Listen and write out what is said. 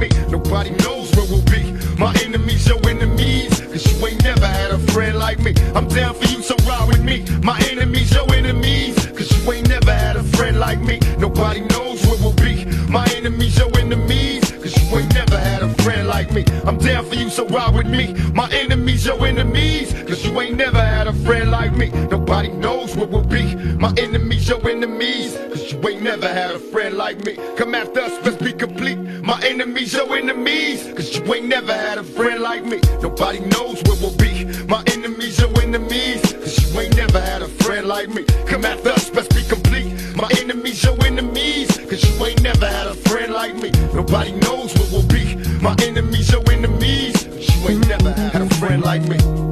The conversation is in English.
me. Nobody knows where we'll be. My enemies, your enemies, cause you ain't never had a friend like me. I'm down for you, so ride with me. My enemies, your enemies, cause you ain't never had a friend like me. Nobody knows where we'll be. My enemies, your enemies, cause you ain't never had a friend like me. I'm down for you, so ride with me. My enemies, your enemies, cause you ain't never had a friend like me. Nobody knows where we'll be. My enemies, your enemies, cause you ain't never had a friend like me. Come after us, let's be complete. My enemies, your enemies, cause you ain't never had a friend like me. Nobody knows where we'll be. My enemies, your enemies, cause you ain't never had a friend like me. Come after us, let's be complete. My enemies, your enemies, cause you ain't never had a friend like me. Nobody knows where we'll be. My enemies, your enemies, cause you ain't never had a friend like me.